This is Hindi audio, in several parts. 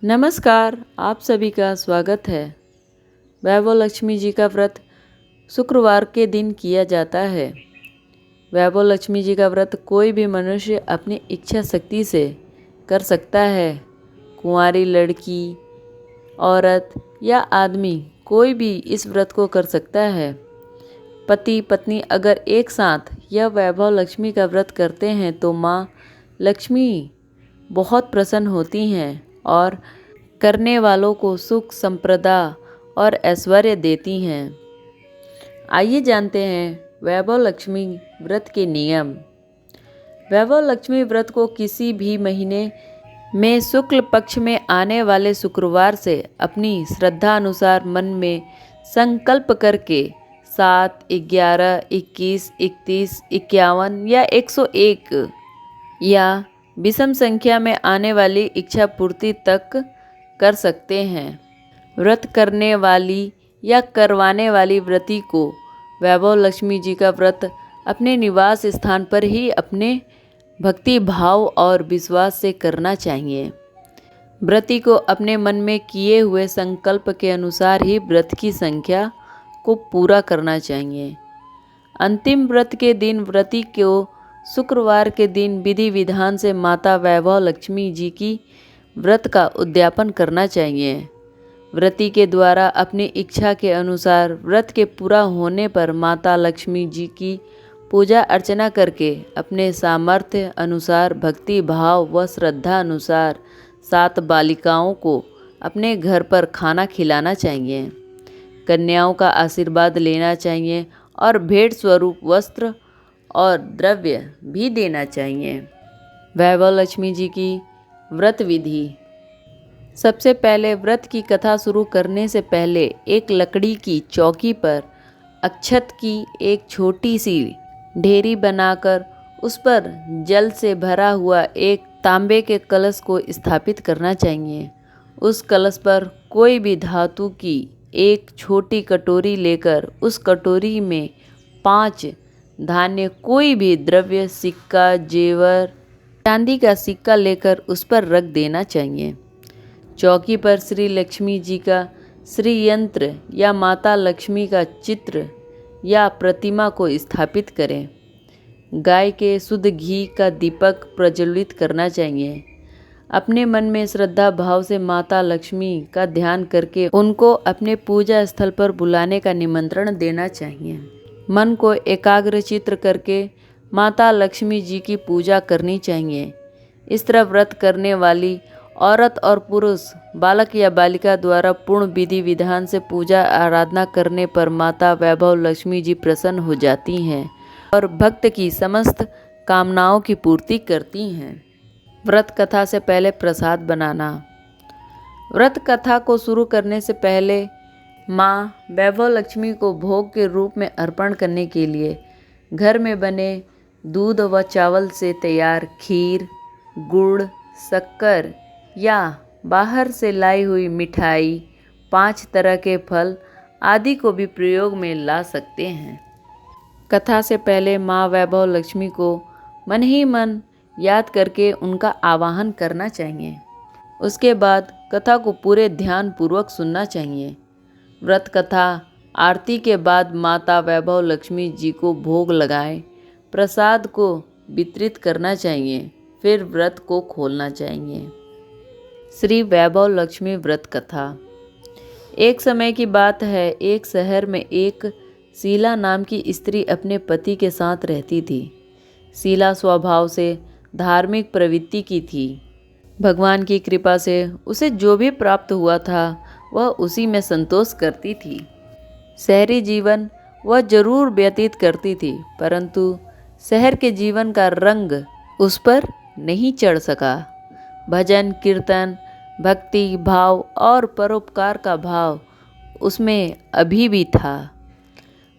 नमस्कार, आप सभी का स्वागत है। वैभव लक्ष्मी जी का व्रत शुक्रवार के दिन किया जाता है। वैभव लक्ष्मी जी का व्रत कोई भी मनुष्य अपनी इच्छा शक्ति से कर सकता है। कुंवारी लड़की, औरत या आदमी कोई भी इस व्रत को कर सकता है। पति पत्नी अगर एक साथ यह वैभव लक्ष्मी का व्रत करते हैं तो माँ लक्ष्मी बहुत प्रसन्न होती हैं और करने वालों को सुख संपदा और ऐश्वर्य देती हैं। आइए जानते हैं वैभव लक्ष्मी व्रत के नियम। वैभव लक्ष्मी व्रत को किसी भी महीने में शुक्ल पक्ष में आने वाले शुक्रवार से अपनी श्रद्धा अनुसार मन में संकल्प करके 7, 11, 21, 31, 51 या 101 या विषम संख्या में आने वाली इच्छा पूर्ति तक कर सकते हैं। व्रत करने वाली या करवाने वाली व्रती को वैभव लक्ष्मी जी का व्रत अपने निवास स्थान पर ही अपने भक्ति भाव और विश्वास से करना चाहिए। व्रती को अपने मन में किए हुए संकल्प के अनुसार ही व्रत की संख्या को पूरा करना चाहिए। अंतिम व्रत के दिन व्रती को शुक्रवार के दिन विधि विधान से माता वैभव लक्ष्मी जी की व्रत का उद्यापन करना चाहिए। व्रती के द्वारा अपनी इच्छा के अनुसार व्रत के पूरा होने पर माता लक्ष्मी जी की पूजा अर्चना करके अपने सामर्थ्य अनुसार भक्ति भाव व श्रद्धा अनुसार 7 बालिकाओं को अपने घर पर खाना खिलाना चाहिए। कन्याओं का आशीर्वाद लेना चाहिए और भेंट स्वरूप वस्त्र और द्रव्य भी देना चाहिए। वैभव लक्ष्मी जी की व्रत विधि। सबसे पहले व्रत की कथा शुरू करने से पहले एक लकड़ी की चौकी पर अक्षत की एक छोटी सी ढेरी बनाकर उस पर जल से भरा हुआ एक तांबे के कलश को स्थापित करना चाहिए। उस कलश पर कोई भी धातु की एक छोटी कटोरी लेकर उस कटोरी में 5 धान्य कोई भी द्रव्य, सिक्का, जेवर, चांदी का सिक्का लेकर उस पर रख देना चाहिए। चौकी पर श्री लक्ष्मी जी का श्री यंत्र या माता लक्ष्मी का चित्र या प्रतिमा को स्थापित करें। गाय के शुद्ध घी का दीपक प्रज्वलित करना चाहिए। अपने मन में श्रद्धा भाव से माता लक्ष्मी का ध्यान करके उनको अपने पूजा स्थल पर बुलाने का निमंत्रण देना चाहिए। मन को एकाग्रचित्त करके माता लक्ष्मी जी की पूजा करनी चाहिए। इस तरह व्रत करने वाली औरत और पुरुष, बालक या बालिका द्वारा पूर्ण विधि विधान से पूजा आराधना करने पर माता वैभव लक्ष्मी जी प्रसन्न हो जाती हैं और भक्त की समस्त कामनाओं की पूर्ति करती हैं। व्रत कथा से पहले प्रसाद बनाना। व्रत कथा को शुरू करने से पहले माँ वैभव लक्ष्मी को भोग के रूप में अर्पण करने के लिए घर में बने दूध व चावल से तैयार खीर, गुड़, शक्कर या बाहर से लाई हुई मिठाई, 5 तरह के फल आदि को भी प्रयोग में ला सकते हैं। कथा से पहले माँ वैभव लक्ष्मी को मन ही मन याद करके उनका आवाहन करना चाहिए। उसके बाद कथा को पूरे ध्यान पूर्वक सुनना चाहिए। व्रत कथा आरती के बाद माता वैभव लक्ष्मी जी को भोग लगाएं, प्रसाद को वितरित करना चाहिए, फिर व्रत को खोलना चाहिए। श्री वैभव लक्ष्मी व्रत कथा। एक समय की बात है, एक शहर में एक शीला नाम की स्त्री अपने पति के साथ रहती थी। शीला स्वभाव से धार्मिक प्रवृत्ति की थी। भगवान की कृपा से उसे जो भी प्राप्त हुआ था वह उसी में संतोष करती थी। शहरी जीवन वह जरूर व्यतीत करती थी, परंतु शहर के जीवन का रंग उस पर नहीं चढ़ सका। भजन कीर्तन, भक्ति भाव और परोपकार का भाव उसमें अभी भी था।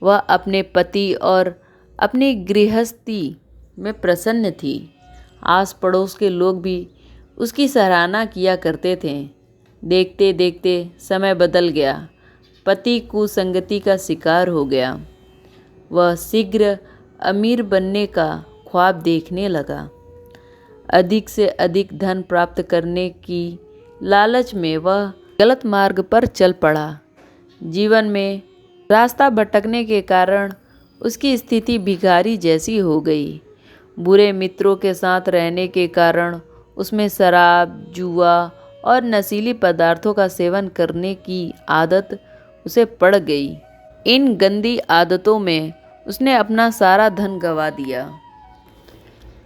वह अपने पति और अपनी गृहस्थी में प्रसन्न थी। आस पड़ोस के लोग भी उसकी सराहना किया करते थे। देखते देखते समय बदल गया। पति कुसंगति का शिकार हो गया। वह शीघ्र अमीर बनने का ख्वाब देखने लगा। अधिक से अधिक धन प्राप्त करने की लालच में वह गलत मार्ग पर चल पड़ा। जीवन में रास्ता भटकने के कारण उसकी स्थिति भिखारी जैसी हो गई। बुरे मित्रों के साथ रहने के कारण उसमें शराब, जुआ और नशीली पदार्थों का सेवन करने की आदत उसे पड़ गई। इन गंदी आदतों में उसने अपना सारा धन गंवा दिया।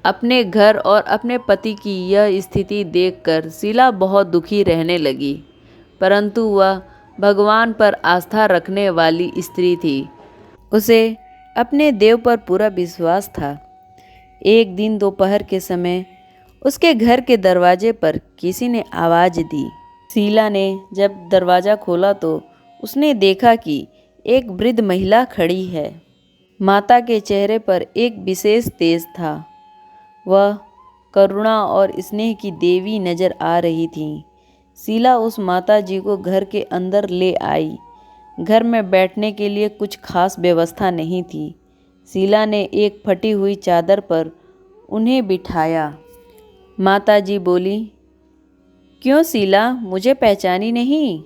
अपने घर और अपने पति की यह स्थिति देखकर शीला बहुत दुखी रहने लगी, परंतु वह भगवान पर आस्था रखने वाली स्त्री थी। उसे अपने देव पर पूरा विश्वास था। एक दिन दोपहर के समय उसके घर के दरवाजे पर किसी ने आवाज़ दी। शीला ने जब दरवाज़ा खोला तो उसने देखा कि एक वृद्ध महिला खड़ी है। माता के चेहरे पर एक विशेष तेज था। वह करुणा और स्नेह की देवी नजर आ रही थी। शीला उस माता जी को घर के अंदर ले आई। घर में बैठने के लिए कुछ खास व्यवस्था नहीं थी। शीला ने एक फटी हुई चादर पर उन्हें बिठाया। माता जी बोली, क्यों शीला, मुझे पहचानी नहीं?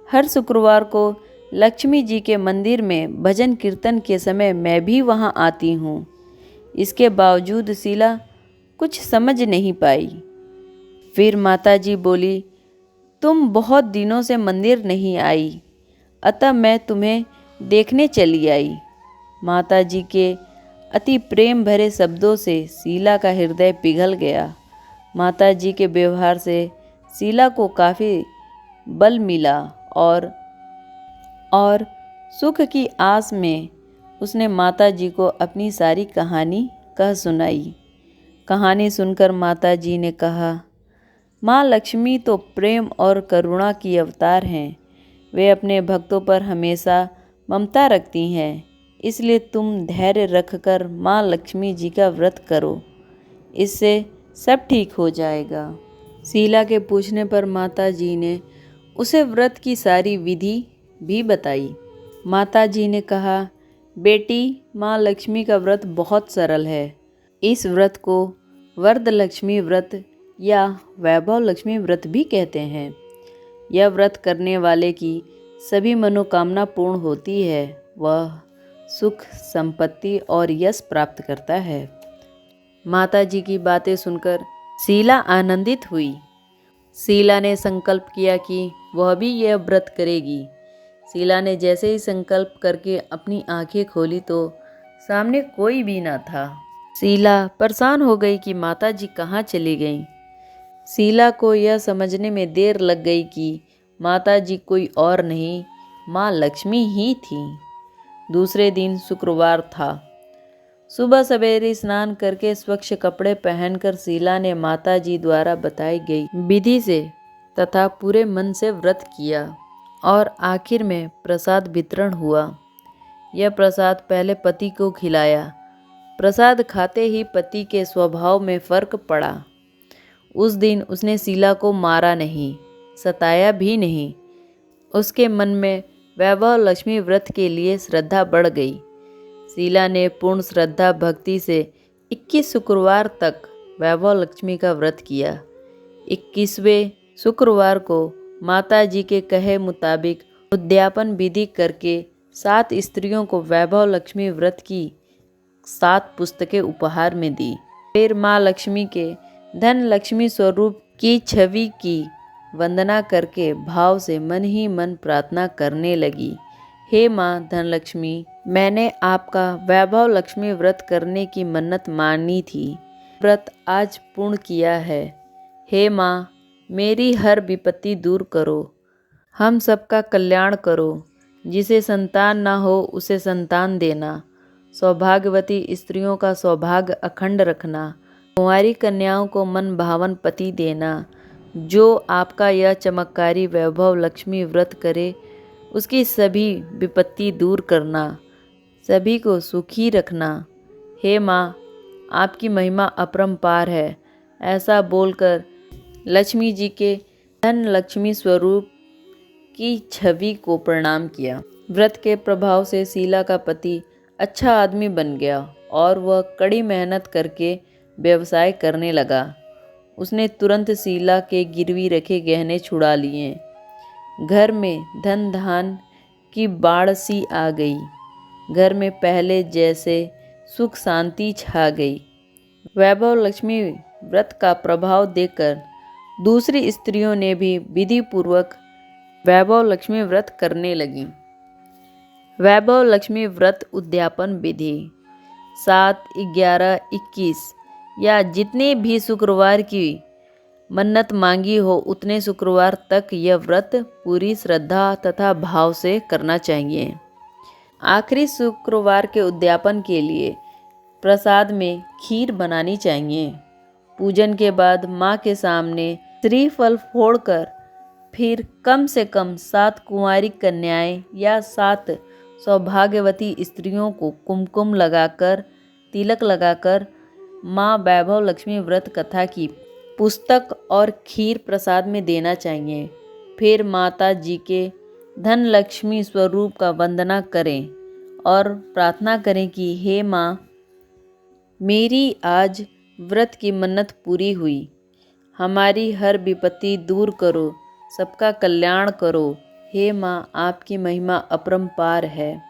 हर शुक्रवार को लक्ष्मी जी के मंदिर में भजन कीर्तन के समय मैं भी वहाँ आती हूँ। इसके बावजूद शीला कुछ समझ नहीं पाई। फिर माता जी बोली, तुम बहुत दिनों से मंदिर नहीं आई, अतः मैं तुम्हें देखने चली आई। माता जी के अति प्रेम भरे शब्दों से शीला का हृदय पिघल गया। माता जी के व्यवहार से शीला को काफ़ी बल मिला और सुख की आस में उसने माता जी को अपनी सारी कहानी कह सुनाई। कहानी सुनकर माता जी ने कहा, माँ लक्ष्मी तो प्रेम और करुणा की अवतार हैं। वे अपने भक्तों पर हमेशा ममता रखती हैं। इसलिए तुम धैर्य रखकर माँ लक्ष्मी जी का व्रत करो, इससे सब ठीक हो जाएगा। शीला के पूछने पर माता जी ने उसे व्रत की सारी विधि भी बताई। माता जी ने कहा, बेटी, माँ लक्ष्मी का व्रत बहुत सरल है। इस व्रत को वरद लक्ष्मी व्रत या वैभव लक्ष्मी व्रत भी कहते हैं। यह व्रत करने वाले की सभी मनोकामना पूर्ण होती है। वह सुख, संपत्ति और यश प्राप्त करता है। माता जी की बातें सुनकर शीला आनंदित हुई। शीला ने संकल्प किया कि वह भी यह व्रत करेगी। शीला ने जैसे ही संकल्प करके अपनी आंखें खोली तो सामने कोई भी न था। शीला परेशान हो गई कि माता जी कहाँ चली गईं। शीला को यह समझने में देर लग गई कि माता जी कोई और नहीं, माँ लक्ष्मी ही थी। दूसरे दिन शुक्रवार था। सुबह सवेरे स्नान करके स्वच्छ कपड़े पहनकर शीला ने माता जी द्वारा बताई गई विधि से तथा पूरे मन से व्रत किया और आखिर में प्रसाद वितरण हुआ। यह प्रसाद पहले पति को खिलाया। प्रसाद खाते ही पति के स्वभाव में फर्क पड़ा। उस दिन उसने शीला को मारा नहीं, सताया भी नहीं। उसके मन में वैभव लक्ष्मी व्रत के लिए श्रद्धा बढ़ गई। शीला ने पूर्ण श्रद्धा भक्ति से 21 शुक्रवार तक वैभव लक्ष्मी का व्रत किया। 21वें शुक्रवार को माता जी के कहे मुताबिक उद्यापन विधि करके 7 स्त्रियों को वैभव लक्ष्मी व्रत की 7 पुस्तकें उपहार में दी। फिर माँ लक्ष्मी के धन लक्ष्मी स्वरूप की छवि की वंदना करके भाव से मन ही मन प्रार्थना करने लगी, हे माँ धनलक्ष्मी, मैंने आपका वैभव लक्ष्मी व्रत करने की मन्नत मानी थी। व्रत आज पूर्ण किया है। हे माँ, मेरी हर विपत्ति दूर करो, हम सबका कल्याण करो। जिसे संतान ना हो उसे संतान देना, सौभाग्यवती स्त्रियों का सौभाग्य अखंड रखना, कुंवारी कन्याओं को मन भावन पति देना। जो आपका यह चमत्कारी वैभव लक्ष्मी व्रत करे उसकी सभी विपत्ति दूर करना, सभी को सुखी रखना। हे माँ, आपकी महिमा अपरंपार है। ऐसा बोलकर लक्ष्मी जी के धन लक्ष्मी स्वरूप की छवि को प्रणाम किया। व्रत के प्रभाव से शीला का पति अच्छा आदमी बन गया और वह कड़ी मेहनत करके व्यवसाय करने लगा। उसने तुरंत शीला के गिरवी रखे गहने छुड़ा लिए। घर में धन धान की बाढ़ सी आ गई। घर में पहले जैसे सुख शांति छा गई। वैभव लक्ष्मी व्रत का प्रभाव देखकर दूसरी स्त्रियों ने भी विधि पूर्वक वैभव लक्ष्मी व्रत करने लगी। वैभव लक्ष्मी व्रत उद्यापन विधि 7, 11, 21 या जितने भी शुक्रवार की मन्नत मांगी हो उतने शुक्रवार तक यह व्रत पूरी श्रद्धा तथा भाव से करना चाहिए। आखिरी शुक्रवार के उद्यापन के लिए प्रसाद में खीर बनानी चाहिए। पूजन के बाद माँ के सामने श्रीफल फोड़कर फिर कम से कम 7 कुंवारी कन्याएं या 7 सौभाग्यवती स्त्रियों को कुमकुम लगाकर तिलक लगाकर माँ वैभव लक्ष्मी व्रत कथा की पुस्तक और खीर प्रसाद में देना चाहिए। फिर माता जी के धन लक्ष्मी स्वरूप का वंदना करें और प्रार्थना करें कि हे माँ, मेरी आज व्रत की मन्नत पूरी हुई। हमारी हर विपत्ति दूर करो, सबका कल्याण करो। हे माँ, आपकी महिमा अपरंपार है,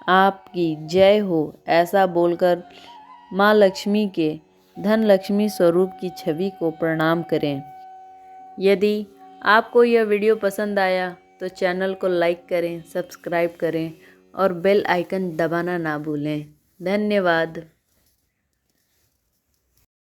आपकी जय हो। ऐसा बोलकर माँ लक्ष्मी के धन लक्ष्मी स्वरूप की छवि को प्रणाम करें। यदि आपको यह वीडियो पसंद आया तो चैनल को लाइक करें, सब्सक्राइब करें और बेल आइकन दबाना ना भूलें। धन्यवाद।